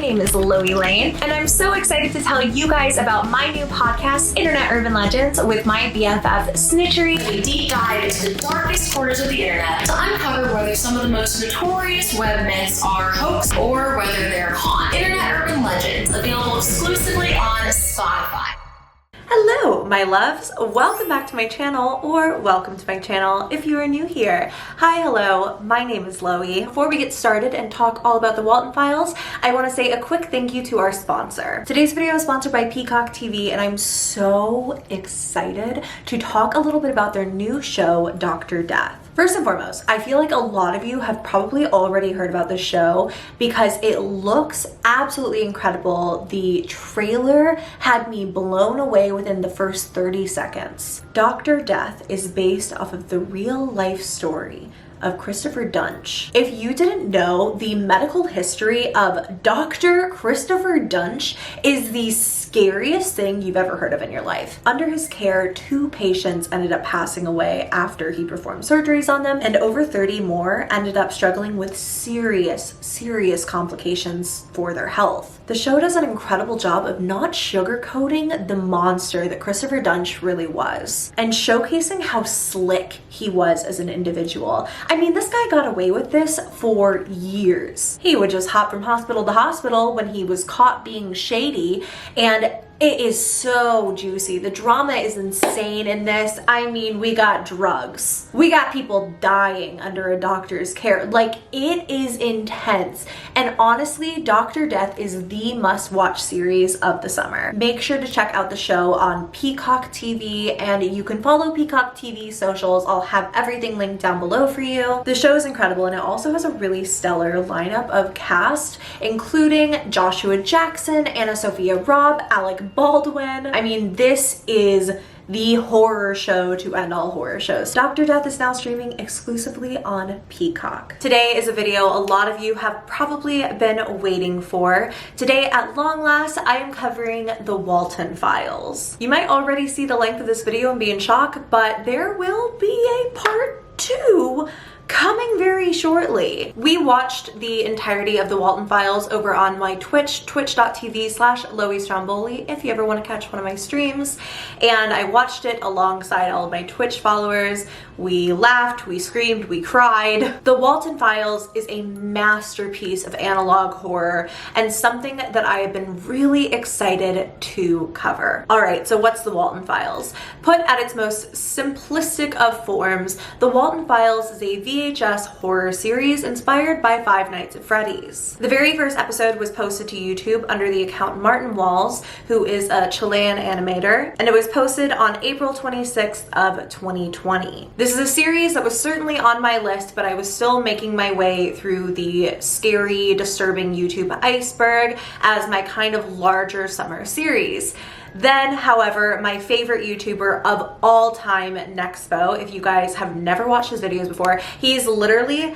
name is LoeyLane, and I'm so excited to tell you guys about my new podcast, Internet Urban Legends, with my BFF Snitchery. We deep dive into the darkest corners of the internet to uncover whether some of the most notorious web myths are hoax or whether they're con. Internet Urban Legends, available exclusively on Spotify. Hello, my loves. Welcome back to my channel, or welcome to my channel if you are new here. Hi, hello, my name is Loey. Before we get started and talk all about the Walten Files, I want to say a quick thank you to our sponsor. Today's video is sponsored by Peacock TV, and I'm so excited to talk a little bit about their new show, Dr. Death. First and foremost, I feel like a lot of you have probably already heard about this show because it looks absolutely incredible. The trailer had me blown away within the first 30 seconds. Dr. Death is based off of the real life story of Christopher Duntsch. If you didn't know, the medical history of Dr. Christopher Duntsch is the scariest thing you've ever heard of in your life. Under his care, 2 patients ended up passing away after he performed surgeries on them, and over 30 more ended up struggling with serious complications for their health. The show does an incredible job of not sugarcoating the monster that Christopher Duntsch really was, and showcasing how slick he was as an individual. I mean, this guy got away with this for years. He would just hop from hospital to hospital when he was caught being shady, and it is so juicy. The drama is insane in this. I mean, we got drugs. We got people dying under a doctor's care. Like, it is intense. And honestly, Dr. Death is the must-watch series of the summer. Make sure to check out the show on Peacock TV, and you can follow Peacock TV socials. I'll have everything linked down below for you. The show is incredible, and it also has a really stellar lineup of cast, including Joshua Jackson, Anna Sophia Robb, Alec Baldwin. I mean, this is the horror show to end all horror shows. Dr. Death is now streaming exclusively on Peacock. Today is a video a lot of you have probably been waiting for. Today, at long last, I am covering the Walten Files. You might already see the length of this video and be in shock, but there will be a part 2 coming very shortly. We watched the entirety of the Walten Files over on my Twitch, twitch.tv/LoeyStromboli, if you ever want to catch one of my streams. And I watched it alongside all of my Twitch followers. We laughed, we screamed, we cried. The Walten Files is a masterpiece of analog horror and something that I have been really excited to cover. All right, so what's the Walten Files? Put at its most simplistic of forms, the Walten Files is a VHS horror series inspired by Five Nights at Freddy's. The very first episode was posted to YouTube under the account Martin Walls, who is a Chilean animator, and it was posted on April 26th of 2020. This is a series that was certainly on my list, but I was still making my way through the scary, disturbing YouTube iceberg as my kind of larger summer series. Then, however, my favorite YouTuber of all time, Nexpo, if you guys have never watched his videos before, he's literally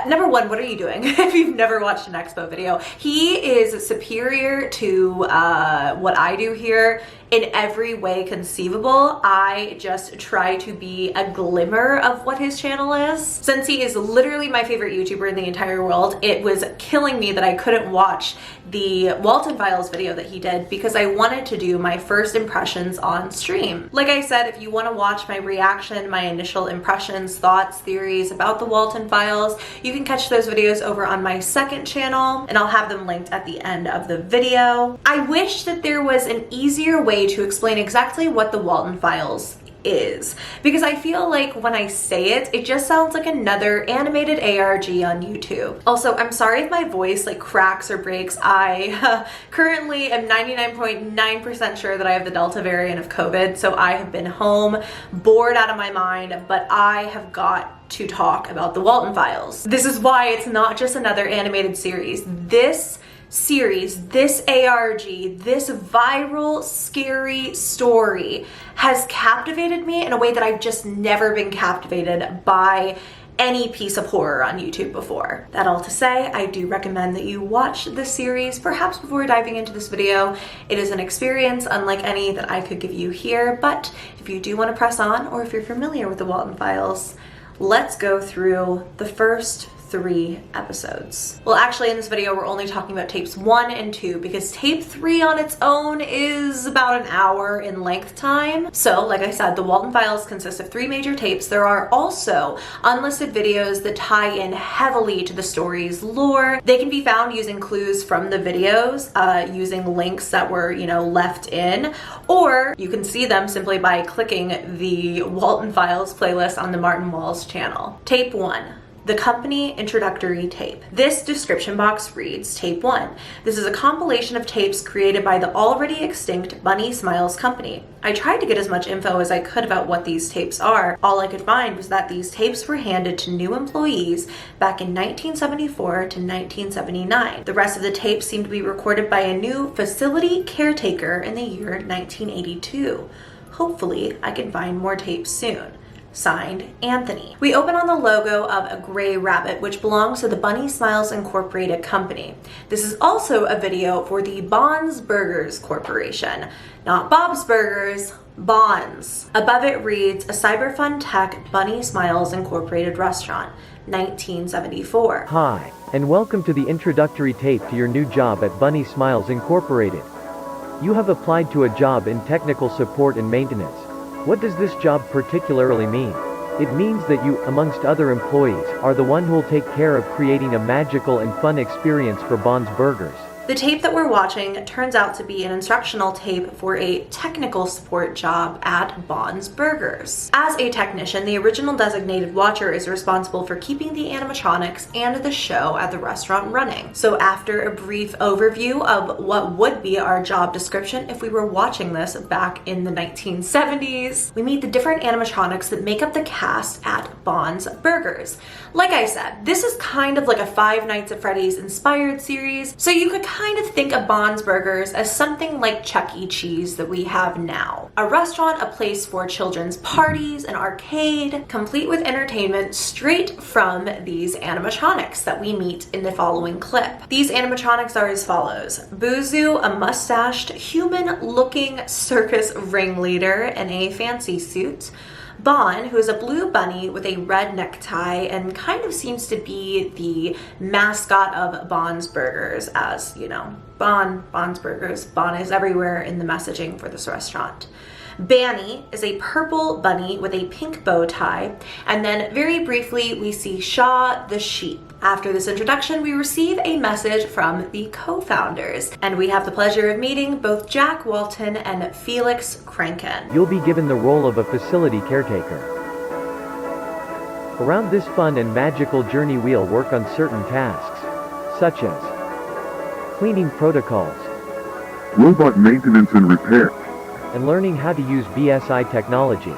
number one, what are you doing if you've never watched an Expo video? He is superior to what I do here in every way conceivable. I just try to be a glimmer of what his channel is. Since he is literally my favorite YouTuber in the entire world, it was killing me that I couldn't watch the Walten Files video that he did because I wanted to do my first impressions on stream. Like I said, if you want to watch my reaction, my initial impressions, thoughts, theories about the Walten Files, you can catch those videos over on my second channel, and I'll have them linked at the end of the video. I wish that there was an easier way to explain exactly what the Walten Files is, because I feel like when I say it, it just sounds like another animated ARG on YouTube. Also, I'm sorry if my voice like cracks or breaks. I currently am 99.9% sure that I have the Delta variant of COVID, so I have been home, bored out of my mind, but I have got to talk about the Walten Files. This is why it's not just another animated series. This series, this ARG, this viral, scary story has captivated me in a way that I've just never been captivated by any piece of horror on YouTube before. That all to say, I do recommend that you watch this series, perhaps before diving into this video. It is an experience unlike any that I could give you here, but if you do want to press on, or if you're familiar with the Walten Files, let's go through the first 3 episodes. Well, actually in this video we're only talking about tapes 1 and 2 because tape 3 on its own is about an hour in length time. So like I said, the Walten Files consist of 3 major tapes. There are also unlisted videos that tie in heavily to the story's lore. They can be found using clues from the videos, using links that were, left in, or you can see them simply by clicking the Walten Files playlist on the Martin Walls channel. Tape 1. The Company Introductory Tape. This description box reads, Tape 1. This is a compilation of tapes created by the already extinct Bunny Smiles Company. I tried to get as much info as I could about what these tapes are. All I could find was that these tapes were handed to new employees back in 1974 to 1979. The rest of the tapes seem to be recorded by a new facility caretaker in the year 1982. Hopefully, I can find more tapes soon. Signed, Anthony. We open on the logo of a gray rabbit, which belongs to the Bunny Smiles Incorporated company. This is also a video for the Bonds Burgers Corporation. Not Bob's Burgers, Bonds. Above it reads, a cyberfun tech Bunny Smiles Incorporated restaurant, 1974. Hi, and welcome to the introductory tape to your new job at Bunny Smiles Incorporated. You have applied to a job in technical support and maintenance. What does this job particularly mean? It means that you, amongst other employees, are the one who will take care of creating a magical and fun experience for Bonds Burgers. The tape that we're watching turns out to be an instructional tape for a technical support job at Bonds Burgers. As a technician, the original designated watcher is responsible for keeping the animatronics and the show at the restaurant running. So after a brief overview of what would be our job description if we were watching this back in the 1970s, we meet the different animatronics that make up the cast at Bonds Burgers. Like I said, this is kind of like a Five Nights at Freddy's inspired series, so you could kind of think of Bonds Burgers as something like Chuck E. Cheese that we have now. A restaurant, a place for children's parties, an arcade, complete with entertainment straight from these animatronics that we meet in the following clip. These animatronics are as follows. Boozoo, a mustached, human-looking circus ringleader in a fancy suit. Bon, who is a blue bunny with a red necktie and kind of seems to be the mascot of Bonds Burgers, as, Bonds Burgers. Bon is everywhere in the messaging for this restaurant. Banny is a purple bunny with a pink bow tie, and then very briefly we see Shaw the sheep. After this introduction, we receive a message from the co-founders, and we have the pleasure of meeting both Jack Walten and Felix Kranken. You'll be given the role of a facility caretaker. Around this fun and magical journey we'll work on certain tasks, such as cleaning protocols, robot maintenance and repair, and learning how to use BSI technology.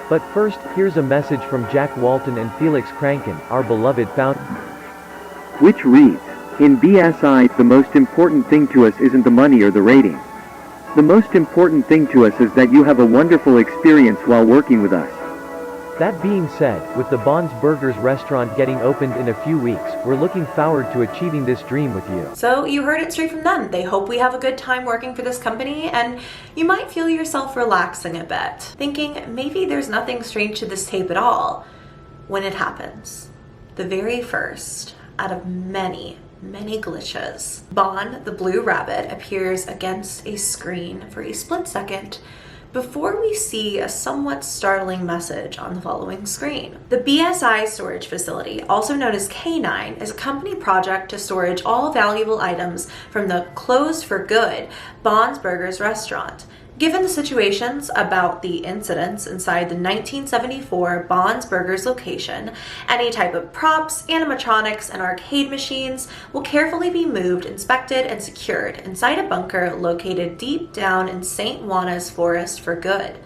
But first, here's a message from Jack Walten and Felix Kranken, our beloved founder. Which reads, in BSI, the most important thing to us isn't the money or the rating. The most important thing to us is that you have a wonderful experience while working with us. That being said, with the Bonds Burgers restaurant getting opened in a few weeks, we're looking forward to achieving this dream with you. So you heard it straight from them. They hope we have a good time working for this company, and you might feel yourself relaxing a bit, thinking maybe there's nothing strange to this tape at all, when it happens. The very first out of many glitches. Bon, the blue rabbit, appears against a screen for a split second before we see a somewhat startling message on the following screen. The BSI storage facility, also known as K9, is a company project to storage all valuable items from the closed for good Bonds Burgers restaurant. Given the situations about the incidents inside the 1974 Bonds Burgers location, any type of props, animatronics, and arcade machines will carefully be moved, inspected, and secured inside a bunker located deep down in St. Juana's forest for good.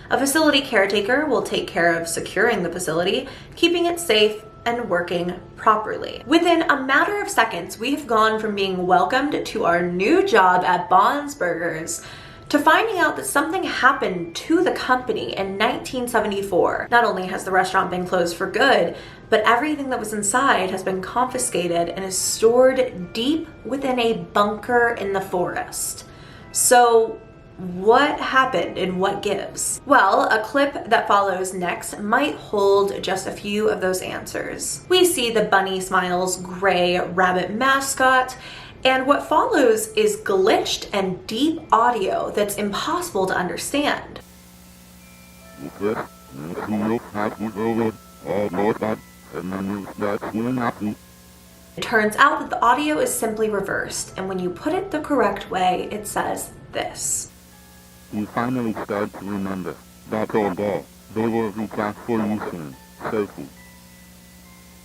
A facility caretaker will take care of securing the facility, keeping it safe, and working properly. Within a matter of seconds, we have gone from being welcomed to our new job at Bonds Burgers to finding out that something happened to the company in 1974. Not only has the restaurant been closed for good, but everything that was inside has been confiscated and is stored deep within a bunker in the forest. So What happened and what gives? Well, a clip that follows next might hold just a few of those answers. We see the Bunny Smiles gray rabbit mascot, and what follows is glitched and deep audio that's impossible to understand. It turns out that the audio is simply reversed, and when you put it the correct way, it says this. You finally start to remember. That's all ball. They will be back for you soon, Sophie.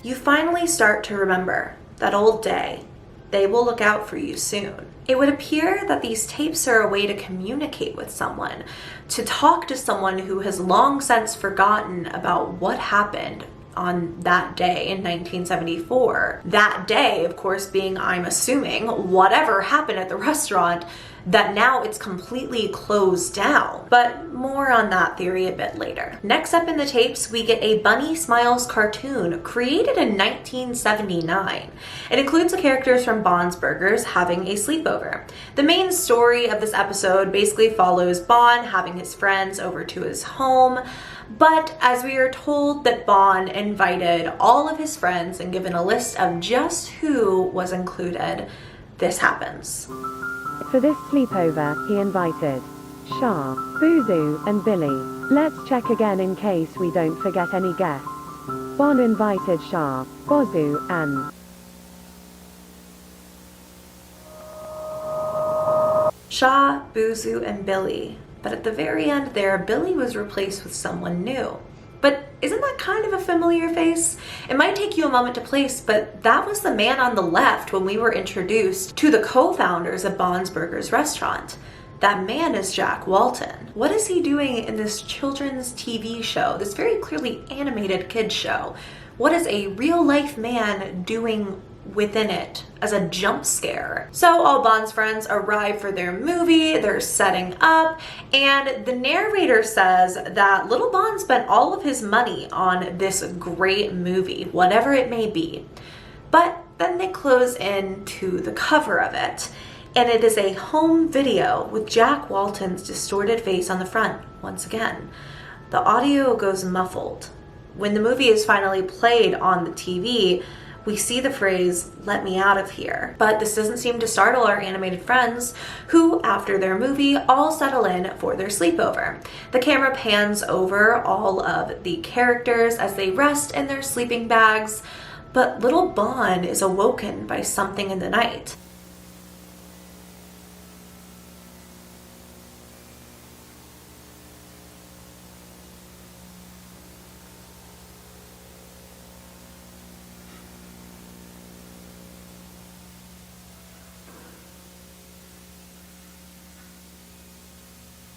You finally start to remember that old day. They will look out for you soon. It would appear that these tapes are a way to communicate with someone, to talk to someone who has long since forgotten about what happened on that day in 1974. That day, of course, being, I'm assuming, whatever happened at the restaurant, that now it's completely closed down. But more on that theory a bit later. Next up in the tapes, we get a Bunny Smiles cartoon created in 1979. It includes the characters from Bond's Burgers having a sleepover. The main story of this episode basically follows Bond having his friends over to his home, but as we are told that Bond invited all of his friends and given a list of just who was included, this happens. For this sleepover, he invited Shah, Boozoo, and Billy. Let's check again in case we don't forget any guests. Bond invited Shah, Boozoo, and Shah, Boozoo, and Billy. But at the very end there, Billy was replaced with someone new. But isn't that kind of a familiar face? It might take you a moment to place, but that was the man on the left when we were introduced to the co-founders of Bond's Burgers restaurant. That man is Jack Walten. What is he doing in this children's TV show, this very clearly animated kids show? What is a real-life man doing within it as a jump scare? So all Bond's friends arrive for their movie, they're setting up, and the narrator says that little Bond spent all of his money on this great movie, whatever it may be. But then they close in to the cover of it, and it is a home video with Jack Walten's distorted face on the front once again. The audio goes muffled. When the movie is finally played on the TV, we see the phrase, "Let me out of here." But this doesn't seem to startle our animated friends, who, after their movie, all settle in for their sleepover. The camera pans over all of the characters as they rest in their sleeping bags, but little Bond is awoken by something in the night.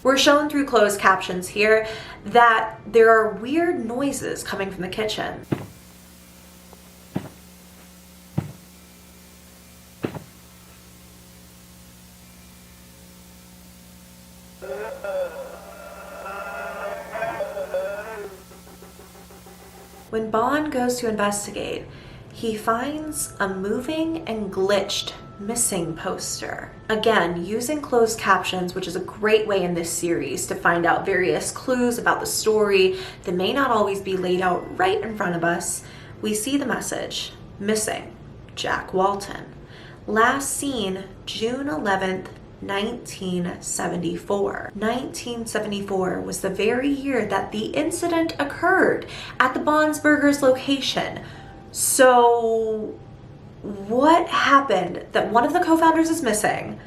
We're shown through closed captions here that there are weird noises coming from the kitchen. When Bond goes to investigate, he finds a moving and glitched missing poster. Again, using closed captions, which is a great way in this series to find out various clues about the story that may not always be laid out right in front of us, we see the message, missing, Jack Walten. Last seen June 11th, 1974. 1974 was the very year that the incident occurred at the Bond's Burgers location. So what happened that one of the co-founders is missing,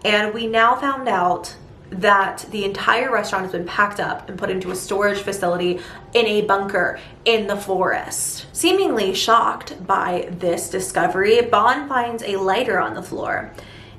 and we now found out that the entire restaurant has been packed up and put into a storage facility in a bunker in the forest. Seemingly shocked by this discovery, Bond finds a lighter on the floor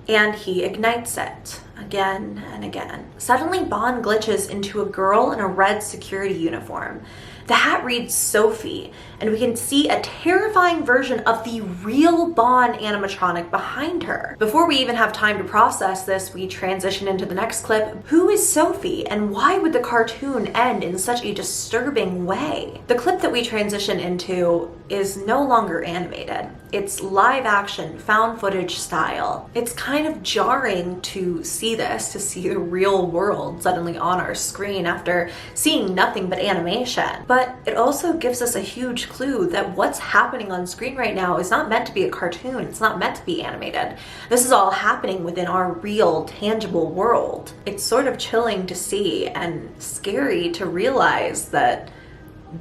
and he ignites it again and again. Suddenly, Bond glitches into a girl in a red security uniform. The hat reads Sophie, and we can see a terrifying version of the real Bond animatronic behind her. Before we even have time to process this, we transition into the next clip. Who is Sophie, and why would the cartoon end in such a disturbing way? The clip that we transition into is no longer animated. It's live action, found footage style. It's kind of jarring to see this, to see the real world suddenly on our screen after seeing nothing but animation. But it also gives us a huge clue that what's happening on screen right now is not meant to be a cartoon. It's not meant to be animated. This is all happening within our real, tangible world. It's sort of chilling to see and scary to realize that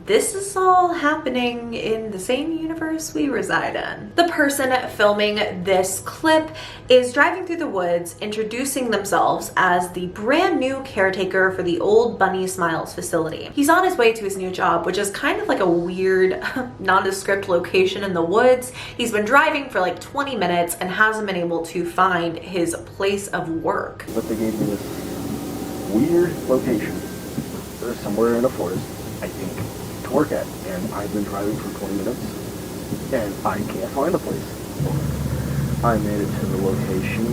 this is all happening in the same universe we reside in. The person filming this clip is driving through the woods, introducing themselves as the brand new caretaker for the old Bunny Smiles facility. He's on his way to his new job, which is kind of like a weird, nondescript location in the woods. He's been driving for like 20 minutes and hasn't been able to find his place of work. But they gave me this weird location. They're somewhere in a forest, I think, to work at, and I've been driving for 20 minutes and I can't find the place. I made it to the location.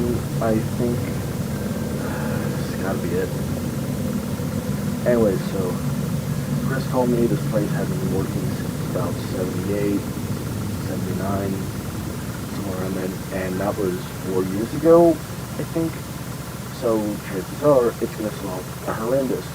I think this has gotta be it. Anyway, so Chris told me this place hasn't been working since about 78, 79, somewhere around then, and that was 4 years ago, I think. So chances are it's gonna smell horrendous.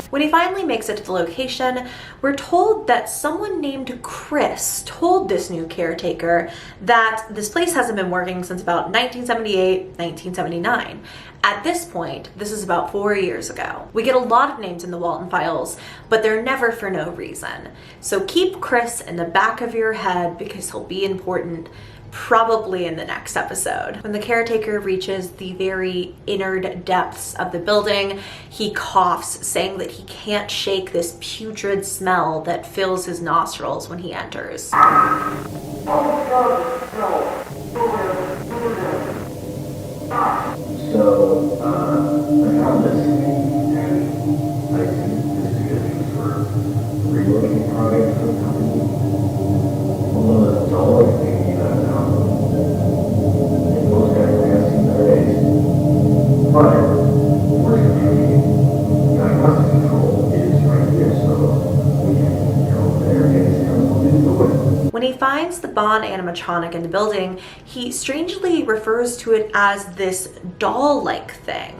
When he finally makes it to the location, we're told that someone named Chris told this new caretaker that this place hasn't been working since about 1978, 1979. At this point, this is about 4 years ago. We get a lot of names in the Walten Files, but they're never for no reason. So keep Chris in the back of your head because he'll be important, probably in the next episode. When the caretaker reaches the very inner depths of the building, he coughs, saying that he can't shake this putrid smell that fills his nostrils when he enters. So, I found this, and I think this is good news for reworking products for the company. Although that's all I think you got now. And most guys are asking their days. But, fortunately, diagnostic control is right here, so we can go there and sample it in the way. When he finds the Bond animatronic in the building, he strangely refers to it as this doll-like thing.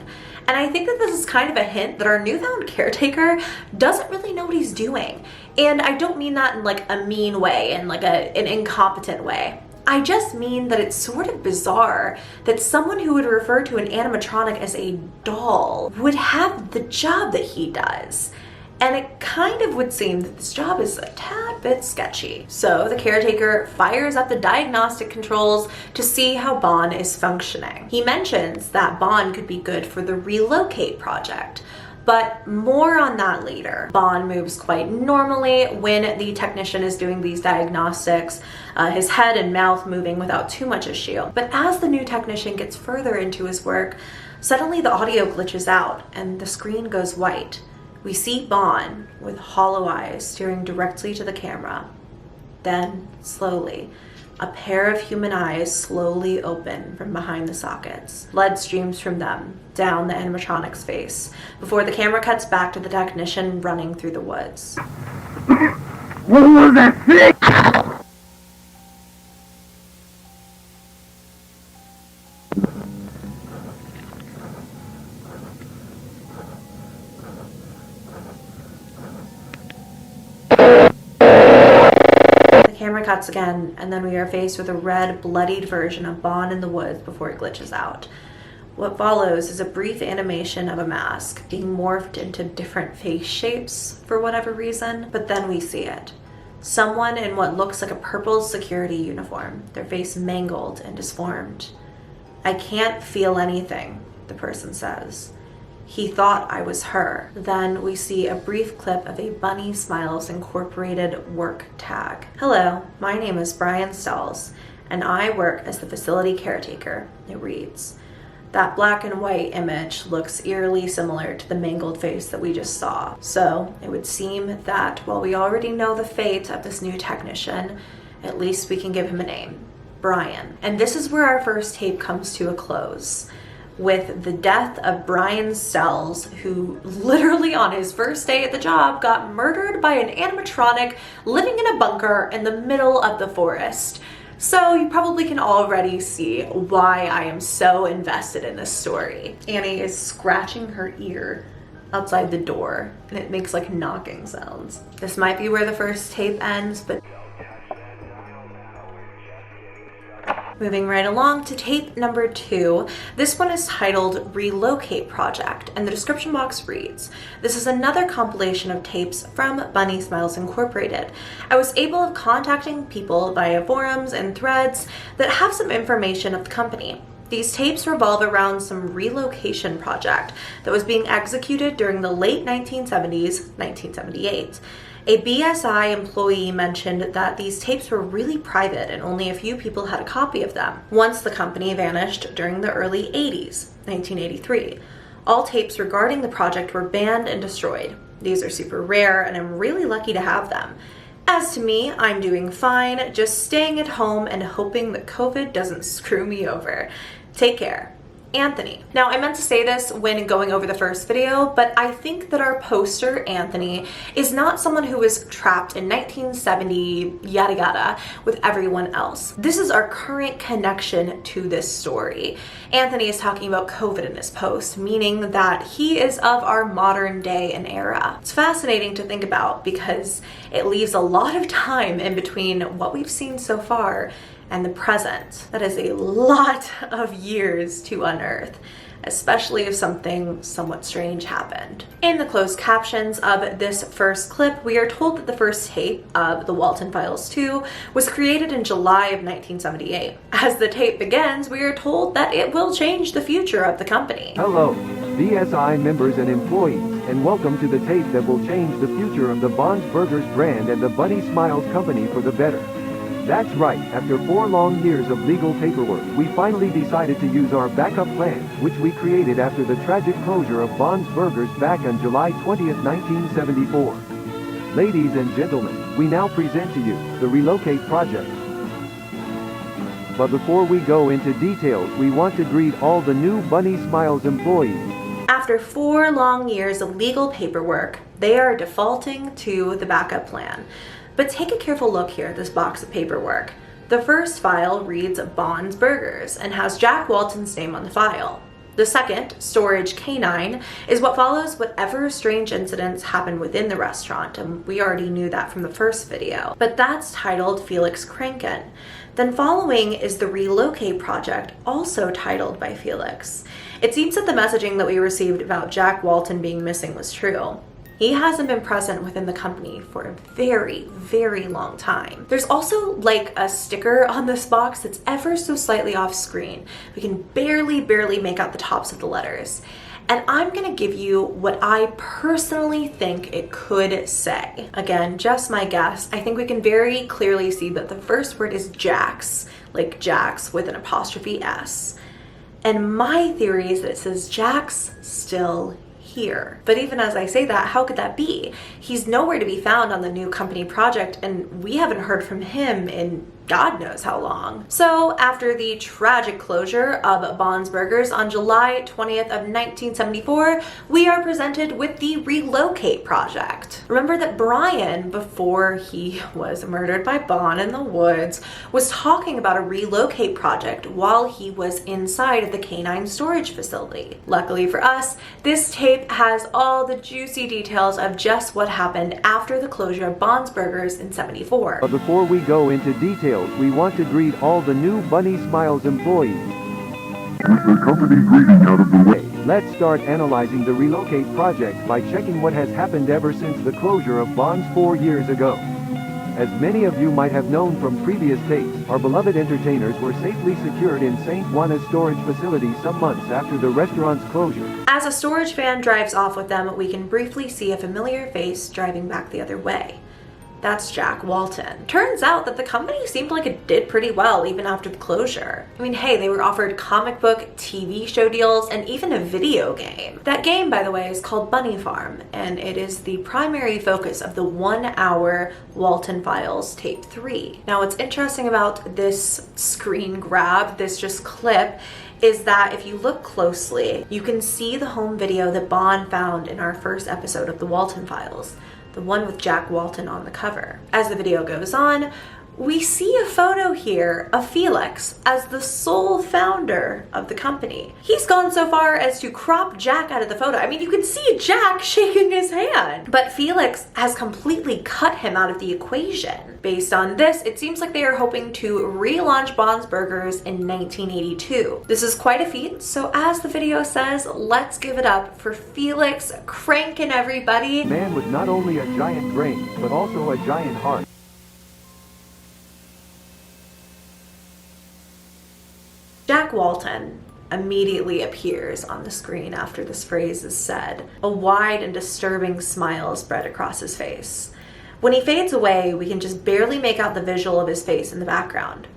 And I think that this is kind of a hint that our newfound caretaker doesn't really know what he's doing. And I don't mean that in like a mean way, in like an incompetent way. I just mean that it's sort of bizarre that someone who would refer to an animatronic as a doll would have the job that he does. And it kind of would seem that this job is a tad bit sketchy. So the caretaker fires up the diagnostic controls to see how Bond is functioning. He mentions that Bond could be good for the relocate project, but more on that later. Bond moves quite normally when the technician is doing these diagnostics, his head and mouth moving without too much issue. But as the new technician gets further into his work, suddenly the audio glitches out and the screen goes white. We see Bond with hollow eyes staring directly to the camera. Then, slowly, a pair of human eyes slowly open from behind the sockets. Blood streams from them down the animatronic's face before the camera cuts back to the technician running through the woods. What was that thing? Camera cuts again, and then we are faced with a red, bloodied version of Bond in the woods before it glitches out. What follows is a brief animation of a mask being morphed into different face shapes for whatever reason, but then we see it. Someone in what looks like a purple security uniform, their face mangled and disformed. "I can't feel anything," the person says. "He thought I was her." Then we see a brief clip of a Bunny Smiles Incorporated work tag. "Hello, my name is Brian Stells, and I work as the facility caretaker," it reads. That black and white image looks eerily similar to the mangled face that we just saw. So it would seem that while we already know the fate of this new technician, at least we can give him a name, Brian. And this is where our first tape comes to a close, with the death of Brian Stells, who literally on his first day at the job got murdered by an animatronic living in a bunker in the middle of the forest. So you probably can already see why I am so invested in this story. Annie is scratching her ear outside the door, and it makes like knocking sounds. This might be where the first tape ends, but moving right along to tape number 2. This one is titled Relocate Project, and the description box reads, "This is another compilation of tapes from Bunny Smiles Incorporated. I was able of contacting people via forums and threads that have some information of the company. These tapes revolve around some relocation project that was being executed during the late 1970s, 1978. A BSI employee mentioned that these tapes were really private and only a few people had a copy of them. Once the company vanished during the early 80s, 1983. All tapes regarding the project were banned and destroyed. These are super rare and I'm really lucky to have them. As to me, I'm doing fine, just staying at home and hoping that COVID doesn't screw me over. Take care. Anthony." Now, I meant to say this when going over the first video, but I think that our poster, Anthony, is not someone who was trapped in 1970 yada yada with everyone else. This is our current connection to this story. Anthony is talking about COVID in his post, meaning that he is of our modern day and era. It's fascinating to think about because it leaves a lot of time in between what we've seen so far and the present. That is a lot of years to unearth, especially if something somewhat strange happened. In the closed captions of this first clip, we are told that the first tape of the Walten Files 2 was created in July of 1978. As the tape begins, we are told that it will change the future of the company. Hello, BSI members and employees, and welcome to the tape that will change the future of the Bond's Burgers brand and the Bunny Smiles company for the better. That's right, after 4 long years of legal paperwork, we finally decided to use our backup plan, which we created after the tragic closure of Bond's Burgers back on July 20th, 1974. Ladies and gentlemen, we now present to you the Relocate Project. But before we go into details, we want to greet all the new Bunny Smiles employees. After 4 long years of legal paperwork, they are defaulting to the backup plan. But take a careful look here at this box of paperwork. The first file reads Bond's Burgers and has Jack Walton's name on the file. The second, Storage K9, is what follows whatever strange incidents happened within the restaurant, and we already knew that from the first video, but that's titled Felix Kranken. Then following is the Relocate Project, also titled by Felix. It seems that the messaging that we received about Jack Walton being missing was true. He hasn't been present within the company for a very, very long time. There's also like a sticker on this box that's ever so slightly off screen. We can barely make out the tops of the letters. And I'm gonna give you what I personally think it could say. Again, just my guess. I think we can very clearly see that the first word is Jax, like Jax with an apostrophe S. And my theory is that it says Jack's still here. But even as I say that, how could that be? He's nowhere to be found on the new company project, and we haven't heard from him in God knows how long. So after the tragic closure of Bond's Burgers on July 20th of 1974, we are presented with the Relocate Project. Remember that Brian, before he was murdered by Bond in the woods, was talking about a relocate project while he was inside of the canine storage facility. Luckily for us, this tape has all the juicy details of just what happened after the closure of Bond's Burgers in '74. But before we go into details, we want to greet all the new Bunny Smiles employees. With the company greeting out of the way, Let's start analyzing the Relocate Project by checking what has happened ever since the closure of Bond's 4 years ago. As many of you might have known from previous tapes, our beloved entertainers were safely secured in St. Juana's storage facility some months after the restaurant's closure. As a storage van drives off with them, we can briefly see a familiar face driving back the other way. That's Jack Walton. Turns out that the company seemed like it did pretty well even after the closure. I mean, hey, they were offered comic book, TV show deals, and even a video game. That game, by the way, is called Bunny Farm, and it is the primary focus of the 1-hour Walten Files Tape 3. Now, what's interesting about this screen grab, this just clip, is that if you look closely, you can see the home video that Bond found in our first episode of the Walten Files. The one with Jack Walton on the cover. As the video goes on, We see a photo here of Felix as the sole founder of the company. He's gone so far as to crop Jack out of the photo. I mean, you can see Jack shaking his hand, but Felix has completely cut him out of the equation. Based on this, it seems like they are hoping to relaunch Bond's Burgers in 1982. This is quite a feat, so as the video says, let's give it up for Felix cranking everybody. Man with not only a giant brain, but also a giant heart. Jack Walton immediately appears on the screen after this phrase is said. A wide and disturbing smile spread across his face. When he fades away, we can just barely make out the visual of his face in the background.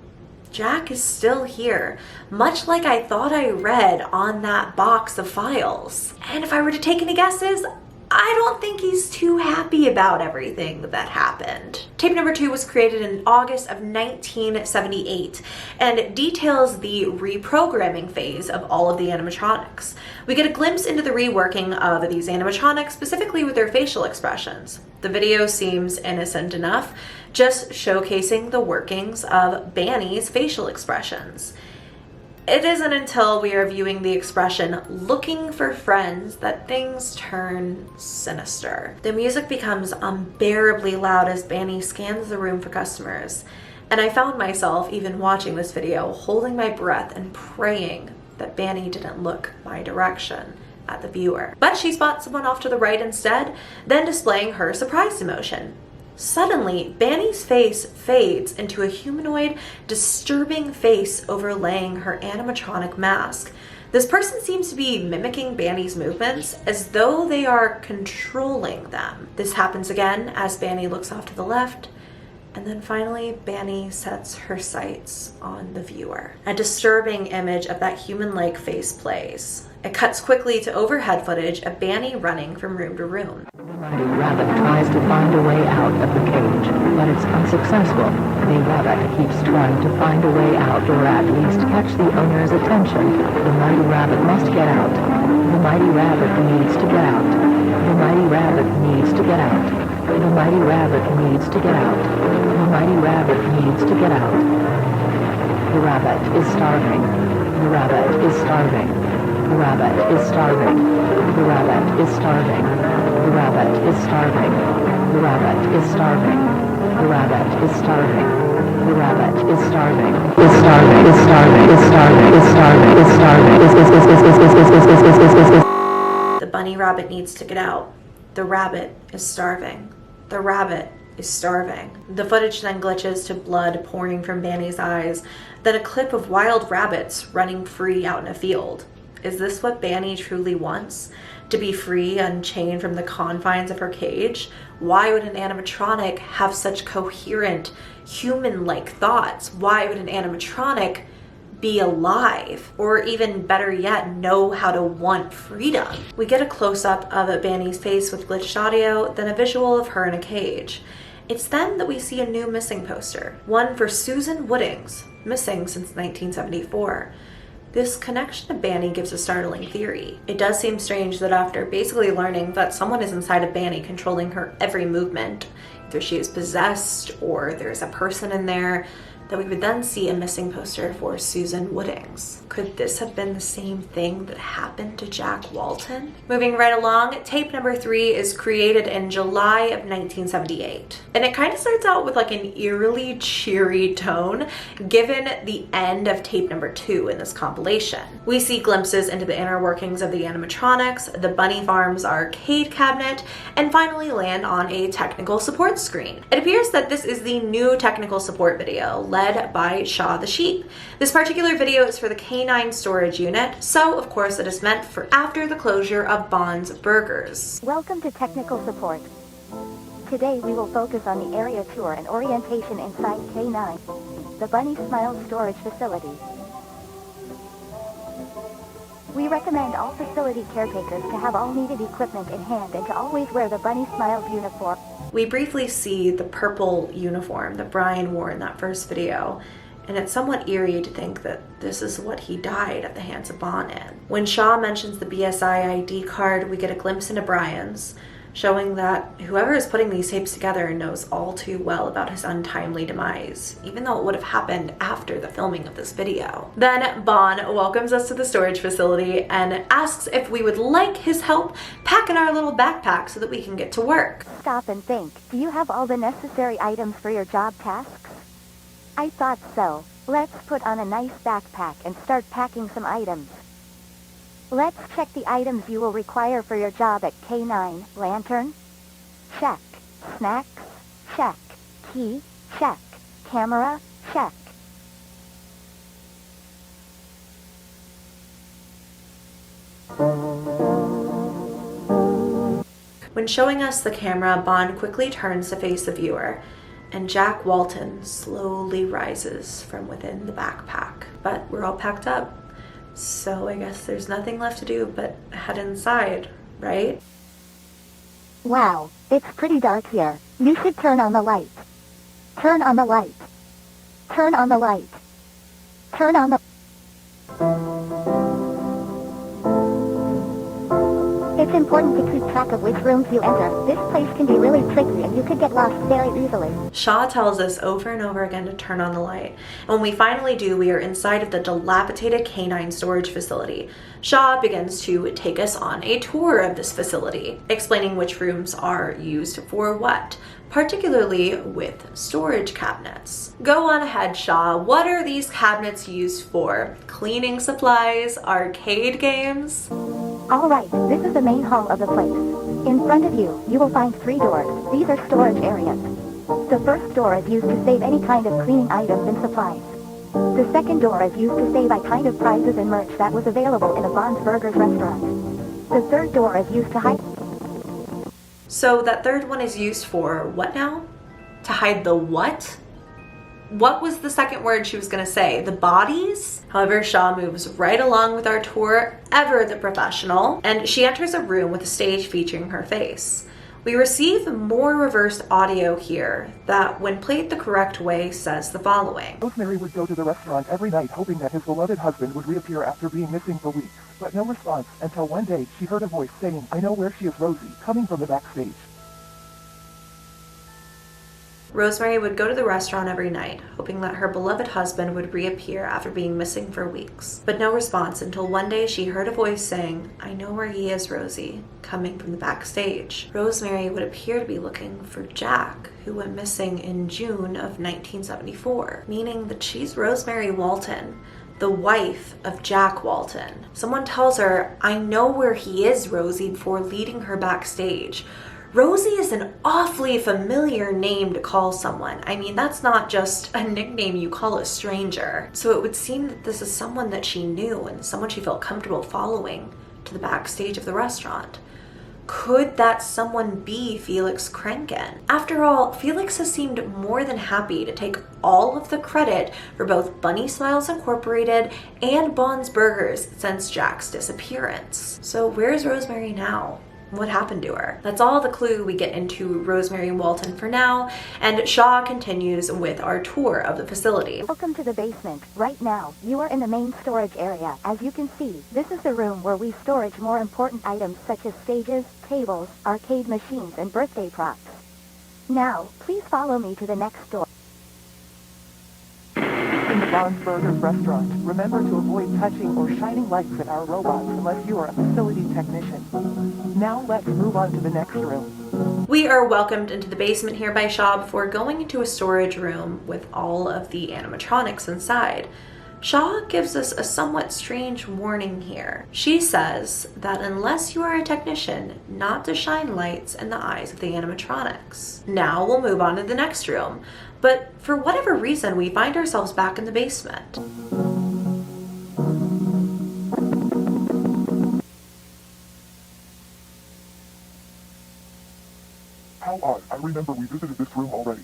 Jack is still here, much like I thought I read on that box of files. And if I were to take any guesses, I don't think he's too happy about everything that happened. Tape number 2 was created in August of 1978 and it details the reprogramming phase of all of the animatronics. We get a glimpse into the reworking of these animatronics, specifically with their facial expressions. The video seems innocent enough, just showcasing the workings of Banny's facial expressions. It isn't until we are viewing the expression "looking for friends" that things turn sinister. The music becomes unbearably loud as Banny scans the room for customers, and I found myself, even watching this video, holding my breath and praying that Banny didn't look my direction at the viewer. But she spots someone off to the right instead, then displaying her surprised emotion. Suddenly, Banny's face fades into a humanoid, disturbing face overlaying her animatronic mask. This person seems to be mimicking Banny's movements as though they are controlling them. This happens again as Banny looks off to the left, and then finally Banny sets her sights on the viewer. A disturbing image of that human-like face plays. It cuts quickly to overhead footage of Banny running from room to room. The mighty rabbit tries to find a way out of the cage, but it's unsuccessful. The rabbit keeps trying to find a way out, or at least catch the owner's attention. The mighty rabbit must get out. The mighty rabbit needs to get out. The mighty rabbit needs to get out. The mighty rabbit needs to get out. The mighty rabbit needs to get out. The rabbit is starving. The rabbit is starving. The rabbit is starving. The rabbit is starving. The rabbit is starving. The rabbit is starving. The rabbit is starving. The rabbit is starving. Is starving. Is starving. Is starving. Is starving. Is starving. The bunny rabbit needs to get out. The rabbit is starving. The rabbit is starving. The footage then glitches to blood pouring from Banny's eyes, then a clip of wild rabbits running free out in a field. Is this what Banny truly wants? To be free, unchained from the confines of her cage? Why would an animatronic have such coherent, human-like thoughts? Why would an animatronic be alive? Or even better yet, know how to want freedom? We get a close-up of Banny's face with glitched audio, then a visual of her in a cage. It's then that we see a new missing poster, one for Susan Woodings, missing since 1974. This connection to Banny gives a startling theory. It does seem strange that after basically learning that someone is inside of Banny controlling her every movement, either she is possessed or there's a person in there, that we would then see a missing poster for Susan Woodings. Could this have been the same thing that happened to Jack Walton? Moving right along, tape number 3 is created in July of 1978. And it kind of starts out with like an eerily cheery tone, given the end of tape number 2 in this compilation. We see glimpses into the inner workings of the animatronics, the Bunny Farms arcade cabinet, and finally land on a technical support screen. It appears that this is the new technical support video, led by Shaw the Sheep. This particular video is for the K9 storage unit, so of course it is meant for after the closure of Bond's Burgers. Welcome to technical support. Today we will focus on the area tour and orientation inside K9, the Bunny Smiles storage facility. We recommend all facility caretakers to have all needed equipment in hand and to always wear the Bunny Smiles uniform. We briefly see the purple uniform that Brian wore in that first video, and it's somewhat eerie to think that this is what he died at the hands of Bond in. When Shaw mentions the BSI ID card, we get a glimpse into Brian's. showing that whoever is putting these tapes together knows all too well about his untimely demise, even though it would have happened after the filming of this video. Then Bon welcomes us to the storage facility and asks if we would like his help packing our little backpack so that we can get to work. Stop and think. Do you have all the necessary items for your job tasks? I thought so. Let's put on a nice backpack and start packing some items. Let's check the items you will require for your job at K9. Lantern? Check. Snacks? Check. Key? Check. Camera? Check. When showing us the camera, Bon quickly turns to face the viewer, and Jack Walton slowly rises from within the backpack. But we're all packed up, so I guess there's nothing left to do but head inside, right? Wow, it's pretty dark here. You should turn on the light. Turn on the light. Turn on the light. Turn on the... It's important to keep track of which rooms you enter. This place can be really tricky and you could get lost very easily. Shaw tells us over and over again to turn on the light. And when we finally do, we are inside of the dilapidated K9 storage facility. Shaw begins to take us on a tour of this facility, explaining which rooms are used for what, particularly with storage cabinets. Go on ahead, Shaw. What are these cabinets used for? Cleaning supplies? Arcade games? Alright, this is the main hall of the place. In front of you, you will find 3 doors. These are storage areas. The first door is used to save any kind of cleaning items and supplies. The second door is used to save any kind of prizes and merch that was available in a Bon's Burgers restaurant. The third door is used to hide... So that third one is used for what now? To hide the what? What was the second word she was gonna say? The bodies? However, Shaw moves right along with our tour, ever the professional, and she enters a room with a stage featuring her face. We receive more reversed audio here that, when played the correct way, says the following. Rosemary would go to the restaurant every night hoping that his beloved husband would reappear after being missing for weeks, but no response until one day she heard a voice saying, "I know where she is, Rosie," coming from the backstage. Rosemary would go to the restaurant every night, hoping that her beloved husband would reappear after being missing for weeks. But no response until one day she heard a voice saying, "I know where he is, Rosie," coming from the backstage. Rosemary would appear to be looking for Jack, who went missing in June of 1974, meaning that she's Rosemary Walton, the wife of Jack Walton. Someone tells her, "I know where he is, Rosie," before leading her backstage. Rosie is an awfully familiar name to call someone. I mean, that's not just a nickname you call a stranger. So it would seem that this is someone that she knew and someone she felt comfortable following to the backstage of the restaurant. Could that someone be Felix Krenken? After all, Felix has seemed more than happy to take all of the credit for both Bunny Smiles Incorporated and Bon's Burgers since Jack's disappearance. So where's Rosemary now? What happened to her? That's all the clue we get into Rosemary Walton for now, and Shaw continues with our tour of the facility. Welcome to the basement. Right now, you are in the main storage area. As you can see, this is the room where we store more important items such as stages, tables, arcade machines, and birthday props. Now, please follow me to the next door. In the Bon's Burgers restaurant, remember to avoid touching or shining lights at our robots unless you are a facility technician. Now let's move on to the next room. We are welcomed into the basement here by Shaw before going into a storage room with all of the animatronics inside. Shaw gives us a somewhat strange warning here. She says that unless you are a technician, not to shine lights in the eyes of the animatronics. Now we'll move on to the next room, but for whatever reason we find ourselves back in the basement. How odd. I remember we visited this room already.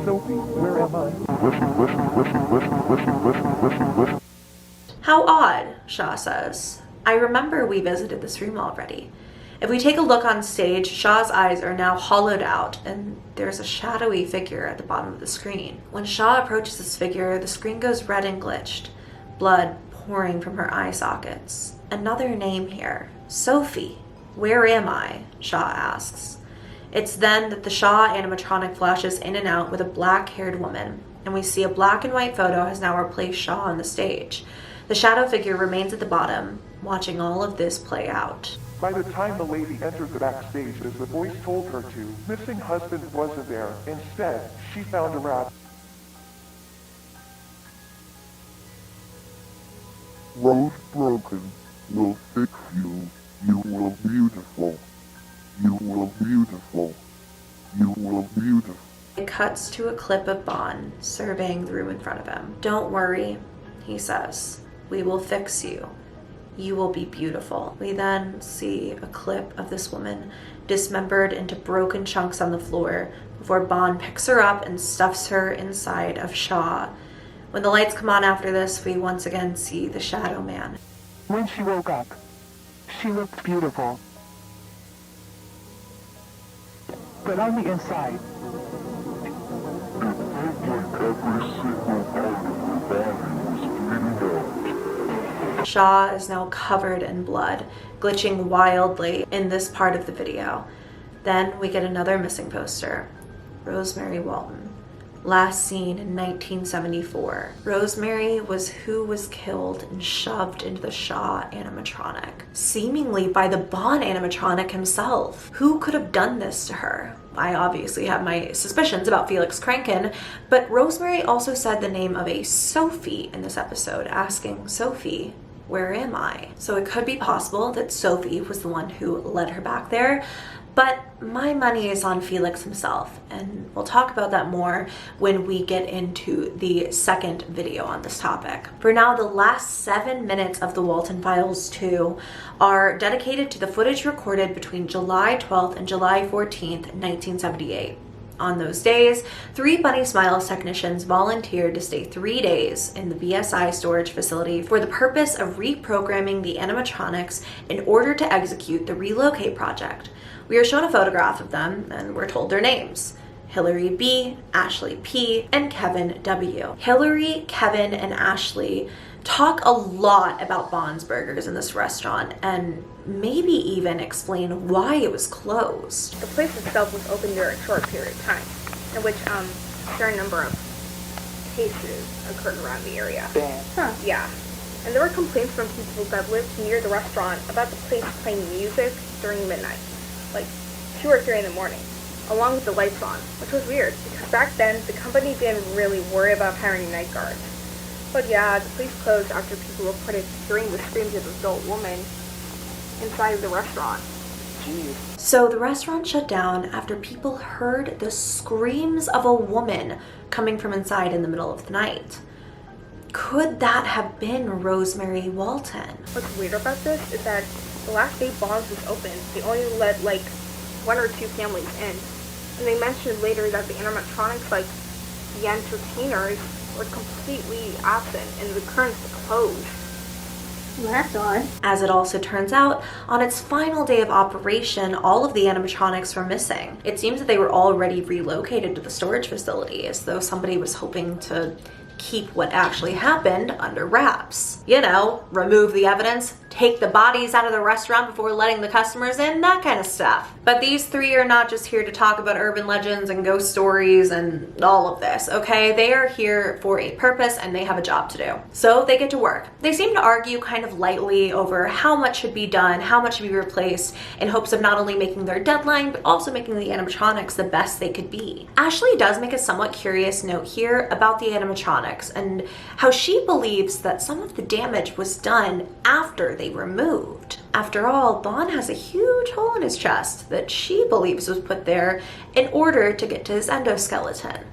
Sophie, where am I? Listen. How odd, Shaw says. I remember we visited this room already. If we take a look on stage, Shaw's eyes are now hollowed out, and there's a shadowy figure at the bottom of the screen. When Shaw approaches this figure, the screen goes red and glitched. Blood pouring from her eye sockets. Another name here. Sophie. Where am I? Shaw asks. It's then that the Shaw animatronic flashes in and out with a black-haired woman, and we see a black and white photo has now replaced Shaw on the stage. The shadow figure remains at the bottom, watching all of this play out. By the time the lady entered the backstage, as the voice told her to, missing husband wasn't there. Instead, she found a rabbit. Rose broken will fix you. You will beautiful. You will beautiful. You will beautiful. It cuts to a clip of Bon surveying the room in front of him. Don't worry, he says. We will fix you. You will be beautiful. We then see a clip of this woman dismembered into broken chunks on the floor before Bon picks her up and stuffs her inside of Shaw. When the lights come on after this, we once again see the Shadow Man. When she woke up, she looked beautiful. But on the inside, Shaw is now covered in blood, glitching wildly in this part of the video. Then we get another missing poster. Rosemary Walten. Last seen in 1974. Rosemary was who was killed and shoved into the Shaw animatronic, seemingly by the Bon animatronic himself. Who could have done this to her? I obviously have my suspicions about Felix Kranken, but Rosemary also said the name of a Sophie in this episode, asking Sophie, where am I? So it could be possible that Sophie was the one who led her back there, but my money is on Felix himself, and we'll talk about that more when we get into the second video on this topic. For now, the last 7 minutes of the Walten Files 2 are dedicated to the footage recorded between July 12th and July 14th, 1978. On those days, 3 Bunny Smiles technicians volunteered to stay 3 days in the BSI storage facility for the purpose of reprogramming the animatronics in order to execute the relocate project. We are shown a photograph of them, and we're told their names. Hillary B., Ashley P., and Kevin W. Hillary, Kevin, and Ashley talk a lot about Bon's Burgers in this restaurant, and maybe even explain why it was closed. The place itself was open during a short period of time, in which a fair number of cases occurred around the area. Damn. Yeah. And there were complaints from people that lived near the restaurant about the place playing music during midnight, like 2 or 3 in the morning, along with the lights on, which was weird, because back then the company didn't really worry about hiring night guards. But yeah, the place closed after people reported hearing the screams of an adult woman inside of the restaurant. Jeez. So the restaurant shut down after people heard the screams of a woman coming from inside in the middle of the night. Could that have been Rosemary Walten? What's weird about this is that the last day Bon's was open, they only let like 1 or 2 families in. And they mentioned later that the animatronics, like the entertainers, were completely absent and the curtains were closed. Well, that's odd. As it also turns out, on its final day of operation, all of the animatronics were missing. It seems that they were already relocated to the storage facility, as though somebody was hoping to keep what actually happened under wraps. You know, remove the evidence, take the bodies out of the restaurant before letting the customers in, that kind of stuff. But these 3 are not just here to talk about urban legends and ghost stories and all of this, okay? They are here for a purpose and they have a job to do. So they get to work. They seem to argue kind of lightly over how much should be done, how much should be replaced, in hopes of not only making their deadline, but also making the animatronics the best they could be. Ashley does make a somewhat curious note here about the animatronics and how she believes that some of the damage was done after they were moved. After all, Bon has a huge hole in his chest that she believes was put there in order to get to his endoskeleton.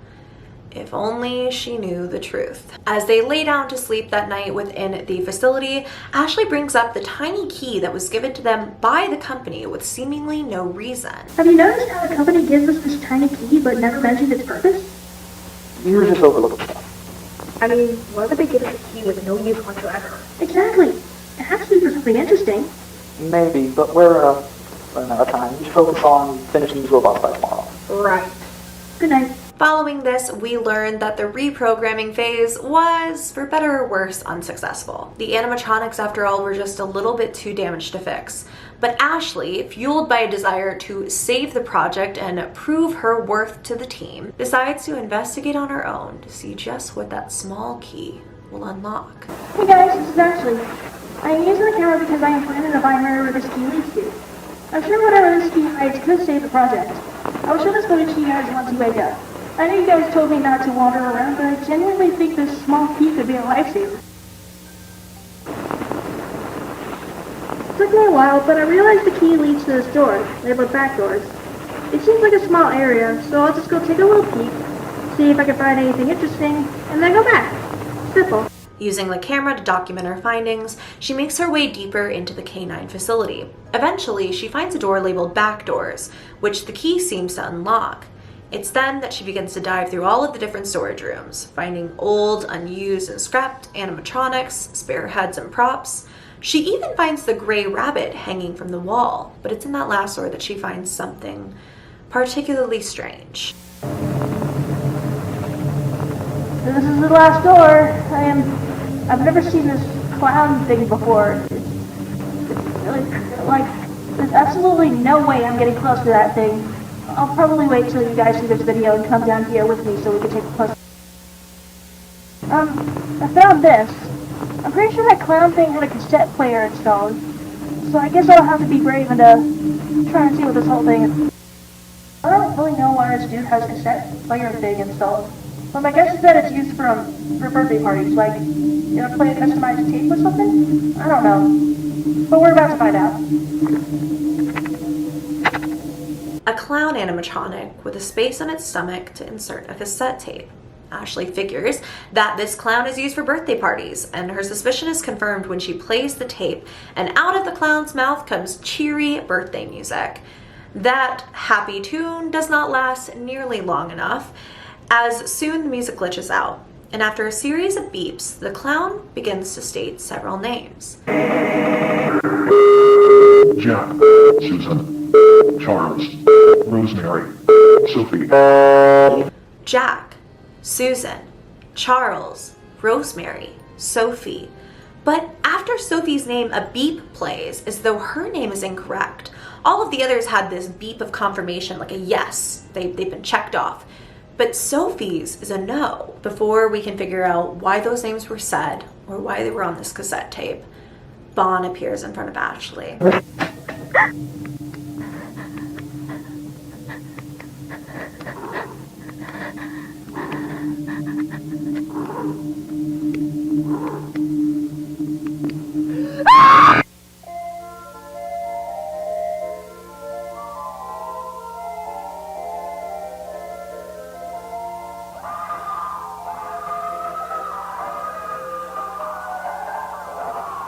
If only she knew the truth. As they lay down to sleep that night within the facility, Ashley brings up the tiny key that was given to them by the company with seemingly no reason. Have you noticed how the company gives us this tiny key but never mentions its purpose? You just overlooked stuff. I mean, why would they give us a key with no use whatsoever? Exactly. It has to be for something interesting. Maybe, but we're running out of time. You should focus on finishing these robots by tomorrow. Right. Good night. Following this, we learned that the reprogramming phase was, for better or worse, unsuccessful. The animatronics, after all, were just a little bit too damaged to fix. But Ashley, fueled by a desire to save the project and prove her worth to the team, decides to investigate on her own to see just what that small key will unlock. Hey guys, this is Ashley. I am using the camera because I am planning to find wherever this key leads to. I'm sure whatever this key hides could save the project. I'll show this footage to you guys once you wake up. I know you guys told me not to wander around, but I genuinely think this small key could be a lifesaver. It took me a while, but I realized the key leads to this door, labeled back doors. It seems like a small area, so I'll just go take a little peek, see if I can find anything interesting, and then go back. Simple. Using the camera to document her findings, she makes her way deeper into the K9 facility. Eventually, she finds a door labeled back doors, which the key seems to unlock. It's then that she begins to dive through all of the different storage rooms, finding old, unused, and scrapped animatronics, spare heads and props. She even finds the gray rabbit hanging from the wall, but it's in that last door that she finds something particularly strange. This is the last door. I've never seen this clown thing before. It's really, there's absolutely no way I'm getting close to that thing. I'll probably wait till you guys see this video and come down here with me so we can take a close. I found this. I'm pretty sure that clown thing had a cassette player installed. So I guess I'll have to be brave and try and see what this whole thing is. I don't really know why this dude has a cassette player thing installed. But my guess is that it's used for birthday parties, like, play a customized tape or something? I don't know. But we're about to find out. A clown animatronic with a space on its stomach to insert a cassette tape. Ashley figures that this clown is used for birthday parties, and her suspicion is confirmed when she plays the tape, and out of the clown's mouth comes cheery birthday music. That happy tune does not last nearly long enough, as soon the music glitches out, and after a series of beeps, the clown begins to state several names. Jack, Susan, Charles, Rosemary, Sophie. Jack, Susan, Charles, Rosemary, Sophie. But after Sophie's name, a beep plays as though her name is incorrect. All of the others had this beep of confirmation, like a yes, they've been checked off. But Sophie's is a no. Before we can figure out why those names were said or why they were on this cassette tape, Bon appears in front of Ashley.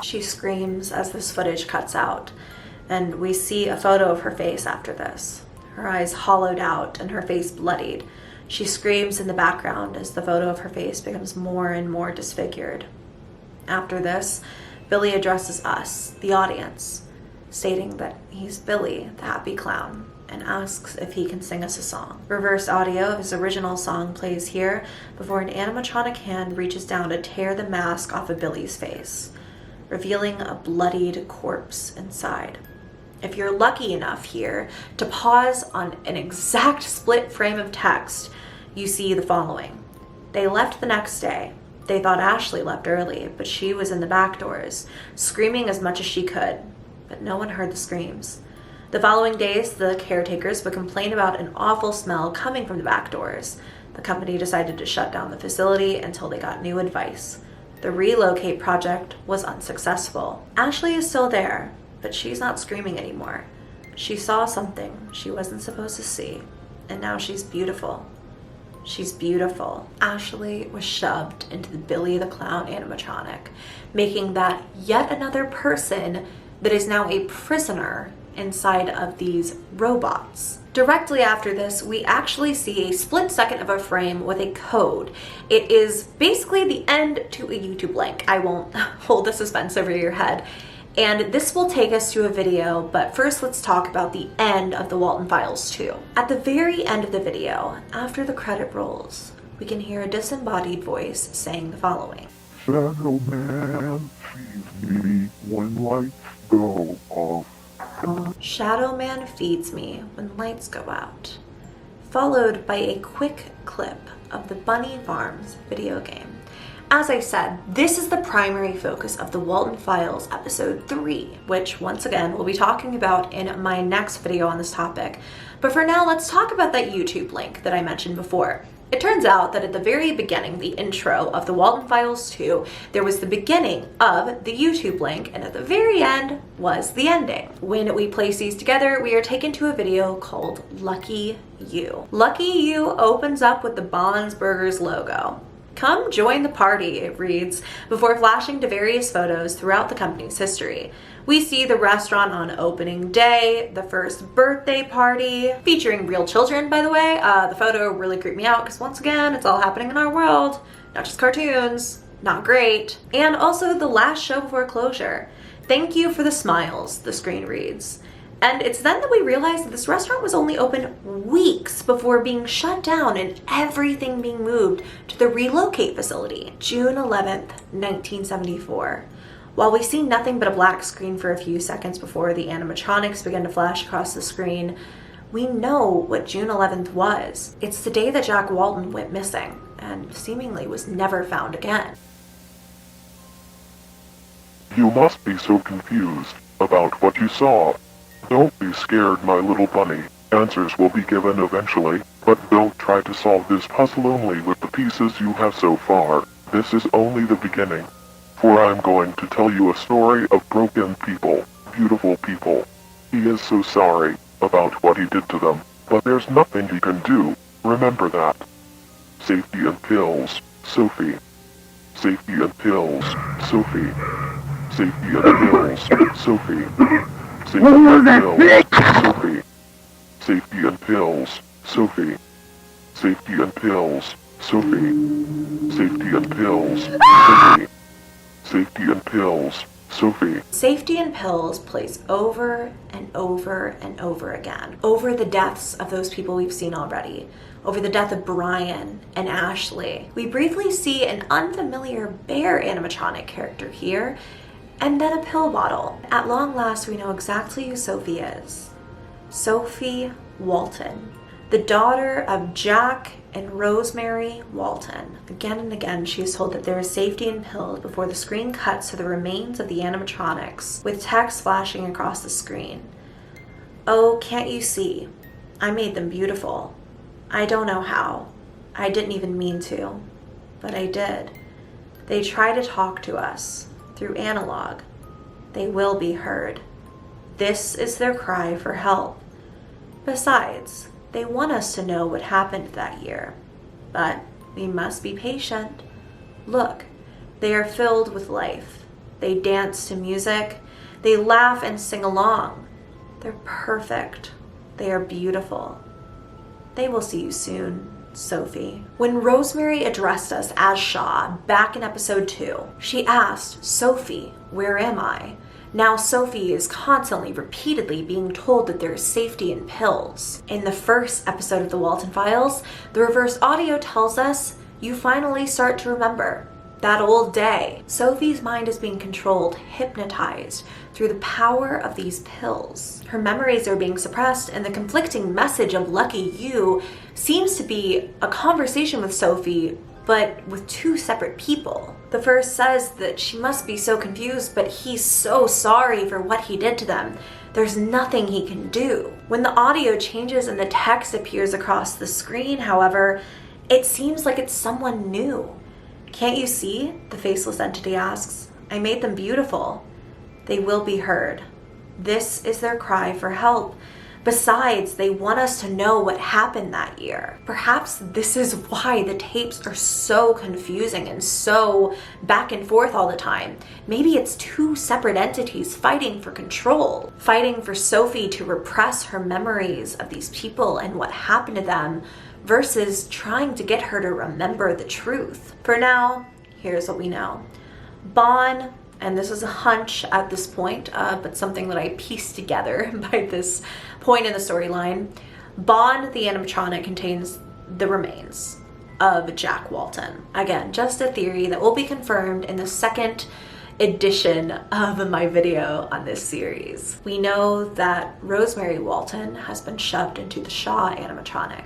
She screams as this footage cuts out, and we see a photo of her face after this. Her eyes hollowed out and her face bloodied. She screams in the background as the photo of her face becomes more and more disfigured. After this, Billy addresses us, the audience, stating that he's Billy, the happy clown, and asks if he can sing us a song. Reverse audio of his original song plays here before an animatronic hand reaches down to tear the mask off of Billy's face, revealing a bloodied corpse inside. If you're lucky enough here to pause on an exact split frame of text, you see the following. They left the next day. They thought Ashley left early, but she was in the back doors, screaming as much as she could, but no one heard the screams. The following days, the caretakers would complain about an awful smell coming from the back doors. The company decided to shut down the facility until they got new advice. The relocate project was unsuccessful. Ashley is still there, but she's not screaming anymore. She saw something she wasn't supposed to see, and now she's beautiful. She's beautiful. Ashley was shoved into the Billy the Clown animatronic, making that yet another person that is now a prisoner inside of these robots. Directly after this, we actually see a split second of a frame with a code. It is basically the end to a YouTube link. I won't hold the suspense over your head. And this will take us to a video, but first let's talk about the end of the Walten Files 2. At the very end of the video, after the credit rolls, we can hear a disembodied voice saying the following. Shadow Man feeds me when lights go off. Shadow Man feeds me when lights go out. Followed by a quick clip of the Bunny Farms video game. As I said, this is the primary focus of the Walten Files episode 3, which once again we'll be talking about in my next video on this topic. But for now, let's talk about that YouTube link that I mentioned before. It turns out that at the very beginning, the intro of the Walten Files 2, there was the beginning of the YouTube link, and at the very end was the ending. When we place these together, we are taken to a video called Lucky You. Lucky You opens up with the Bond's Burgers logo. Come join the party, it reads, before flashing to various photos throughout the company's history. We see the restaurant on opening day, the first birthday party, featuring real children, by the way. The photo really creeped me out because once again, it's all happening in our world, not just cartoons. Not great. And also the last show before closure. Thank you for the smiles, the screen reads. And it's then that we realize that this restaurant was only open weeks before being shut down and everything being moved to the relocate facility, June 11th, 1974. While we see nothing but a black screen for a few seconds before the animatronics begin to flash across the screen, we know what June 11th was. It's the day that Jack Walton went missing and seemingly was never found again. You must be so confused about what you saw. Don't be scared, my little bunny. Answers will be given eventually, but don't try to solve this puzzle only with the pieces you have so far. This is only the beginning. For I'm going to tell you a story of broken people, beautiful people. He is so sorry about what he did to them, but there's nothing he can do. Remember that. Safety and pills, Sophie. Safety and pills, Sophie. Safety and pills, Sophie. Safety and pills, Sophie. Safety and pills, Sophie. Safety and pills, Sophie. Safety and pills, Sophie. Safety and pills, Sophie. Safety and pills plays over and over and over again. Over the deaths of those people we've seen already. Over the death of Brian and Ashley. We briefly see an unfamiliar bear animatronic character here, and then a pill bottle. At long last, we know exactly who Sophie is. Sophie Walton, the daughter of Jack and Rosemary Walton. Again and again, she is told that there is safety in pills before the screen cuts to the remains of the animatronics, with text flashing across the screen. Oh, can't you see? I made them beautiful. I don't know how. I didn't even mean to, but I did. They try to talk to us through analog. They will be heard. This is their cry for help. Besides, they want us to know what happened that year. But we must be patient. Look, they are filled with life. They dance to music. They laugh and sing along. They're perfect. They are beautiful. They will see you soon, Sophie. When Rosemary addressed us as Shaw back in episode 2, she asked, Sophie, where am I? Now Sophie is constantly, repeatedly being told that there is safety in pills. In the first episode of the Walten Files, the reverse audio tells us you finally start to remember that old day. Sophie's mind is being controlled, hypnotized through the power of these pills. Her memories are being suppressed, and the conflicting message of Lucky You seems to be a conversation with Sophie, but with two separate people. The first says that she must be so confused, but he's so sorry for what he did to them. There's nothing he can do. When the audio changes and the text appears across the screen, however, it seems like it's someone new. Can't you see? The faceless entity asks. I made them beautiful. They will be heard. This is their cry for help. Besides, they want us to know what happened that year. Perhaps this is why the tapes are so confusing and so back and forth all the time. Maybe it's two separate entities fighting for control, fighting for Sophie to repress her memories of these people and what happened to them, versus trying to get her to remember the truth. For now, here's what we know. Bon and this is a hunch at this point, but something that I pieced together by this point in the storyline, Bond the animatronic contains the remains of Jack Walton. Again, just a theory that will be confirmed in the second edition of my video on this series. We know that Rosemary Walton has been shoved into the Shaw animatronic.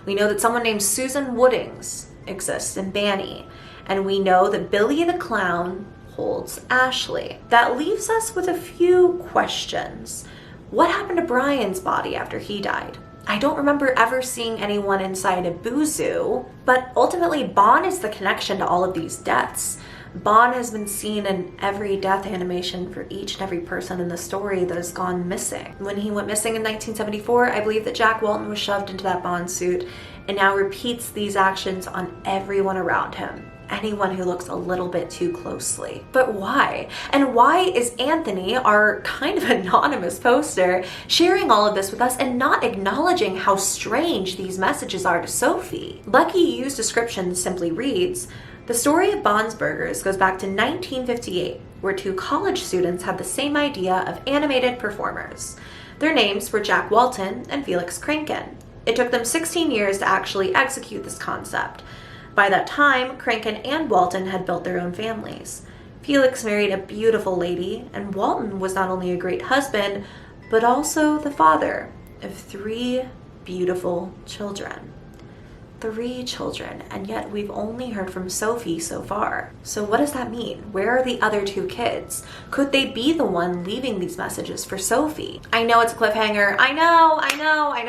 We know that someone named Susan Woodings exists in Banny, and we know that Billy the Clown holds Ashley. That leaves us with a few questions. What happened to Brian's body after he died? I don't remember ever seeing anyone inside a Boozoo, but ultimately Bond is the connection to all of these deaths. Bond has been seen in every death animation for each and every person in the story that has gone missing. When he went missing in 1974, I believe that Jack Walton was shoved into that Bond suit and now repeats these actions on everyone around him. Anyone who looks a little bit too closely. But why? And why is Anthony, our kind of anonymous poster, sharing all of this with us and not acknowledging how strange these messages are to Sophie? Lucky Yu's description simply reads, "The story of Bond's Burgers goes back to 1958, where two college students had the same idea of animated performers. Their names were Jack Walton and Felix Kranken. It took them 16 years to actually execute this concept. By that time, Kranken and Walton had built their own families. Felix married a beautiful lady, and Walton was not only a great husband, but also the father of 3 beautiful children." 3 children, and yet we've only heard from Sophie so far. So what does that mean? Where are the other 2 kids? Could they be the one leaving these messages for Sophie? I know it's a cliffhanger. I know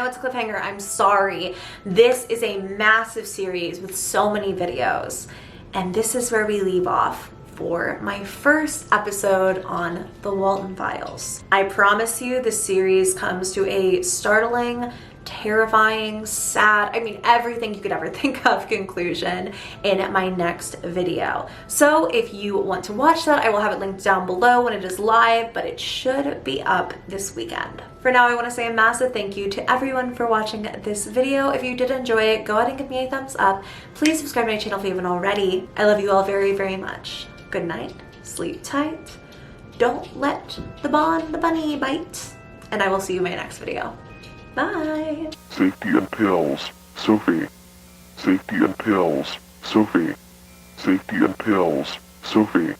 it's a cliffhanger. I'm sorry. This is a massive series with so many videos, and this is where we leave off for my first episode on the Walten Files. I promise you this series comes to a startling, terrifying, sad, I mean everything you could ever think of conclusion in my next video. So if you want to watch that, I will have it linked down below when it is live, but it should be up this weekend. For now, I want to say a massive thank you to everyone for watching this video. If you did enjoy it, go ahead and give me a thumbs up. Please subscribe to my channel if you haven't already. I love you all very, very much. Good night, sleep tight, don't let the bunny bite, and I will see you in my next video. Bye. Safety and pills, Sophie. Safety and pills, Sophie. Safety and pills, Sophie.